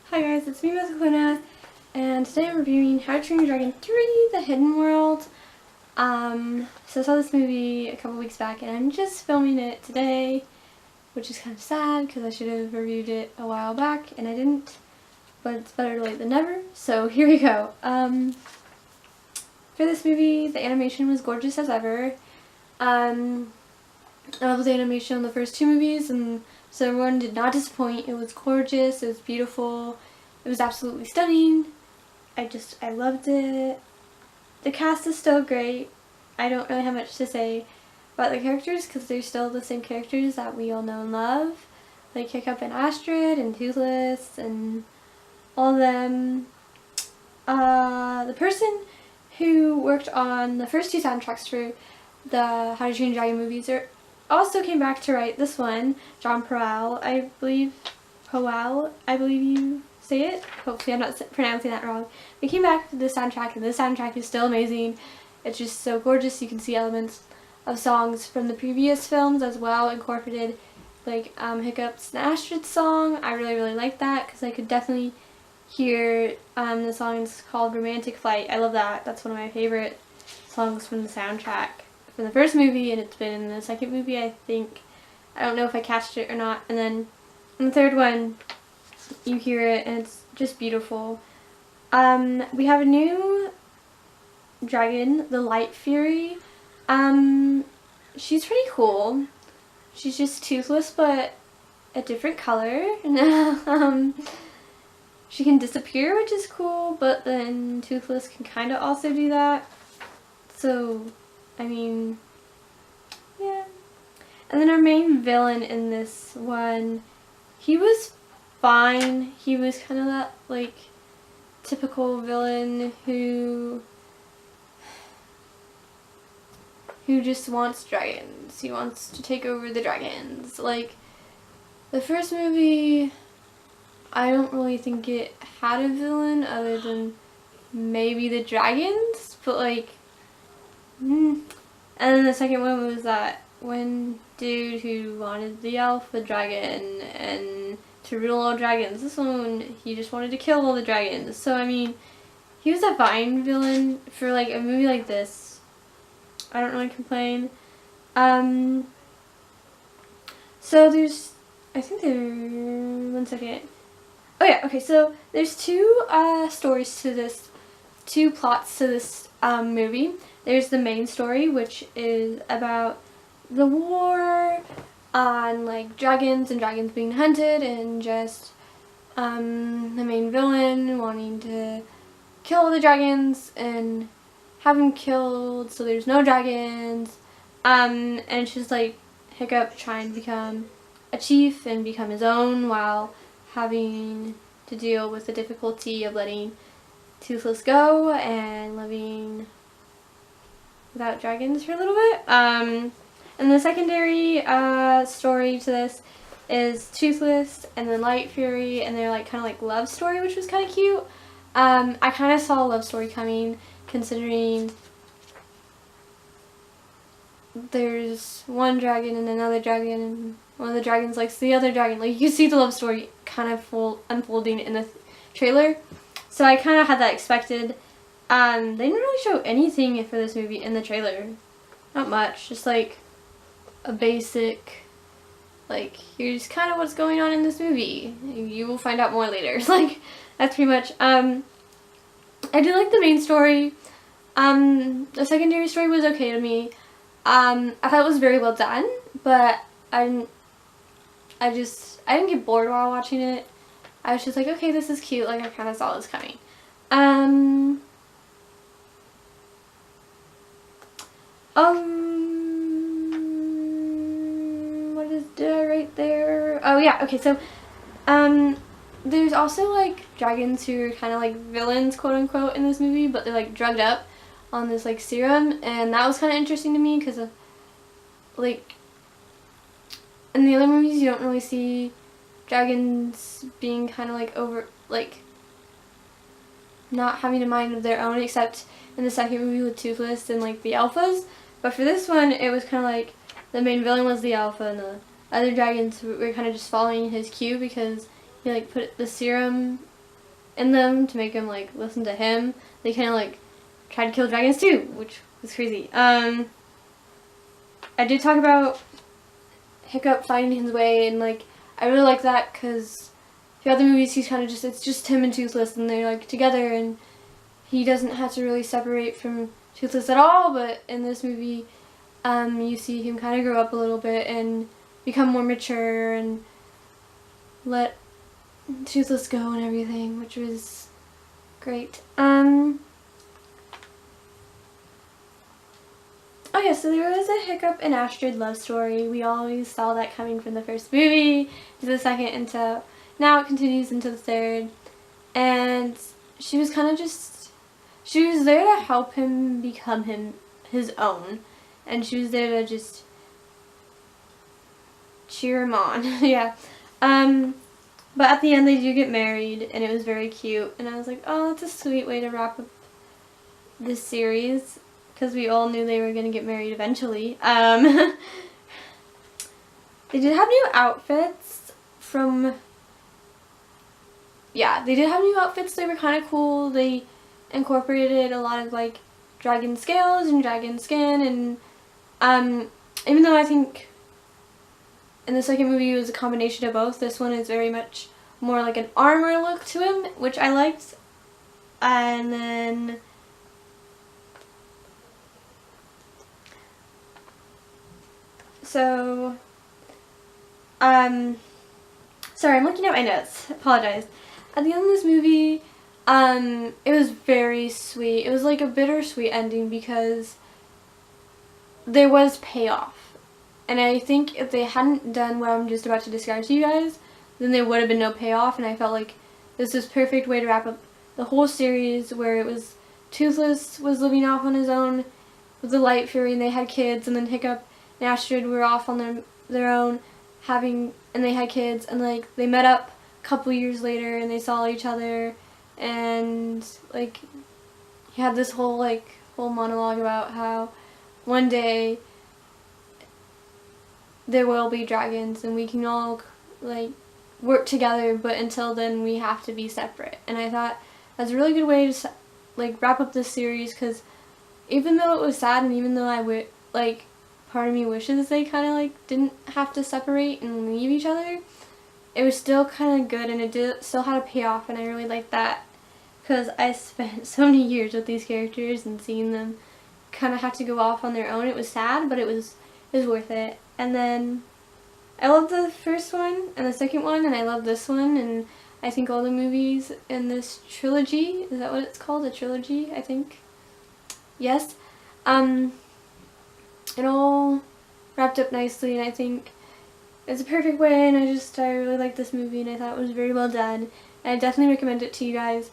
Hi guys, it's me, Luna, and today I'm reviewing How to Train Your Dragon 3: The Hidden World. So I saw this movie a couple weeks back and I'm just filming it today, which is kind of sad because I should have reviewed it a while back and I didn't, but it's better late than never, so here we go. For this movie, the animation was gorgeous as ever. I loved the animation on the first two movies, and so everyone did not disappoint. It was gorgeous, it was beautiful, it was absolutely stunning. I loved it. The cast is still great. I don't really have much to say about the characters because they're still the same characters that we all know and love. Like Hiccup and Astrid and Toothless and all of them. The person who worked on the first two soundtracks for the How to Train Your Dragon movies also came back to write this one. John Powell, I believe you say it. Hopefully I'm not pronouncing that wrong. We came back to the soundtrack, and this soundtrack is still amazing. It's just so gorgeous. You can see elements of songs from the previous films as well incorporated, like Hiccup's and Astrid's song. I really like that because I could definitely hear the song is called Romantic Flight. I love that. That's one of my favorite songs from the soundtrack from the first movie, and it's been in the second movie, I think. I don't know if I catched it or not. And then in the third one, you hear it, and it's just beautiful. We have a new dragon, the Light Fury. She's pretty cool. She's just toothless, but a different color. She can disappear, which is cool, but then Toothless can kind of also do that. So, I mean, yeah. And then our main villain in this one, he was fine. He was kind of that, like, typical villain who just wants dragons. He wants to take over the dragons. Like, the first movie, I don't really think it had a villain other than maybe the dragons, but like, and then the second one was that one dude who wanted the alpha dragon and to rule all dragons. This one, he just wanted to kill all the dragons. So I mean, he was a fine villain for like a movie like this. I don't really complain. So there's, I think one second. Oh yeah, okay, so there's two stories to this, two plots to this movie. There's the main story, which is about the war on like dragons and dragons being hunted, and just the main villain wanting to kill all the dragons and have them killed so there's no dragons. And it's just like Hiccup trying to become a chief and become his own while having to deal with the difficulty of letting Toothless go and living without dragons for a little bit. And the secondary story to this is Toothless and then Light Fury, and they're like kind of like love story, which was kind of cute. I kind of saw a love story coming, considering there's one dragon and another dragon, and one of the dragons likes the other dragon. Like, you see the love story kind of unfolding in the trailer. So I kind of had that expected. They didn't really show anything for this movie in the trailer. Not much. Just like a basic, like, here's kind of what's going on in this movie. You will find out more later. Like, that's pretty much. I do like the main story. The secondary story was okay to me. I thought it was very well done, but I didn't get bored while watching it. I was just like, okay, this is cute. Like, I kind of saw this coming. Did I write there? Oh yeah, okay, so, there's also, like, dragons who are kind of like villains, quote unquote, in this movie, but they're, like, drugged up on this, like, serum, and that was kind of interesting to me, because, like, in the other movies, you don't really see dragons being kind of, like, not having a mind of their own, except in the second movie with Toothless and, like, the alphas. But for this one, it was kind of like the main villain was the alpha, and the other dragons were kind of just following his cue because he, like, put the serum in them to make him like listen to him. They kind of like tried to kill dragons too, which was crazy. I did talk about Hiccup finding his way, and like I really like that because throughout the movies he's kind of just, it's just him and Toothless, and they're like together, and he doesn't have to really separate from Toothless at all. But in this movie, you see him kind of grow up a little bit and become more mature and let Toothless go and everything, which was great. Oh yeah, so there was a Hiccup and Astrid love story. We always saw that coming from the first movie to the second, and so now it continues into the third. And she was kind of just, she was there to help him become his own, and she was there to just cheer him on. Yeah. But at the end they do get married, and it was very cute, and I was like, oh, that's a sweet way to wrap up this series, because we all knew they were going to get married eventually. They did have new outfits from, yeah, they did have new outfits. They were kind of cool. They incorporated a lot of like dragon scales and dragon skin, and even though I think in the second movie it was a combination of both, this one is very much more like an armor look to him, which I liked. And then so sorry, I'm looking at my notes. Apologize. At the end of this movie, it was very sweet. It was like a bittersweet ending because there was payoff. And I think if they hadn't done what I'm just about to describe to you guys, then there would have been no payoff, and I felt like this was a perfect way to wrap up the whole series, where it was Toothless was living off on his own with the Light Fury, and they had kids, and then Hiccup and Astrid were off on their own, and they had kids, and like they met up a couple years later, and they saw each other, and like he had this whole monologue about how one day there will be dragons and we can all like work together, but until then we have to be separate. And I thought that's a really good way to like wrap up this series, because even though it was sad, and even though part of me wishes they kind of like didn't have to separate and leave each other, it was still kind of good, and it still had a payoff, and I really liked that, because I spent so many years with these characters, and seeing them kind of have to go off on their own, it was sad, but it was worth it. And then I love the first one and the second one, and I love this one, and I think all the movies in this trilogy, is that what it's called? A trilogy, I think? Yes. It all wrapped up nicely, and I think it's a perfect way, and I really like this movie, and I thought it was very well done, and I definitely recommend it to you guys.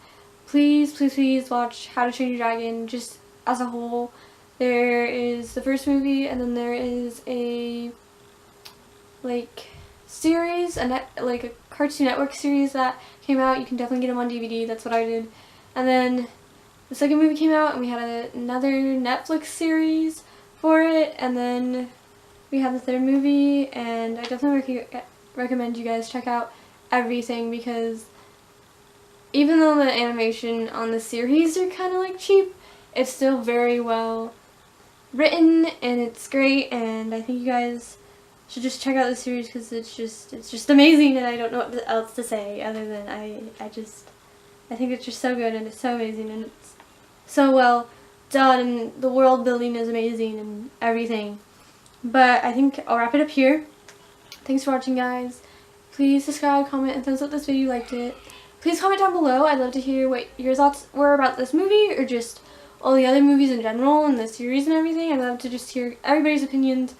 Please, please, please watch How to Train Your Dragon just as a whole. There is the first movie, and then there is a series, a Cartoon Network series that came out. You can definitely get them on DVD. That's what I did. And then the second movie came out, and we had another Netflix series for it. And then we had the third movie, and I definitely recommend you guys check out everything, because even though the animation on the series are kind of like cheap, it's still very well written, and it's great, and I think you guys should just check out the series, because it's just amazing, and I don't know what else to say other than I think it's just so good, and it's so amazing, and it's so well done, and the world building is amazing and everything. But I think I'll wrap it up here. Thanks for watching, guys. Please subscribe, comment, and thumbs up this video if you liked it. Please comment down below. I'd love to hear what your thoughts were about this movie, or just all the other movies in general and the series and everything. I'd love to just hear everybody's opinions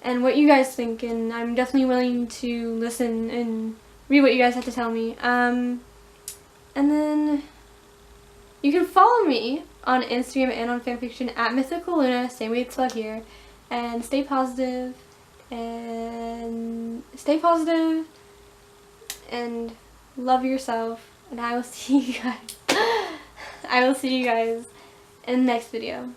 and what you guys think, and I'm definitely willing to listen and read what you guys have to tell me. And then you can follow me on Instagram and on fanfiction at Mythical Luna, same way it's spelled here. And stay positive, and love yourself, and I will see you guys. I will see you guys in the next video.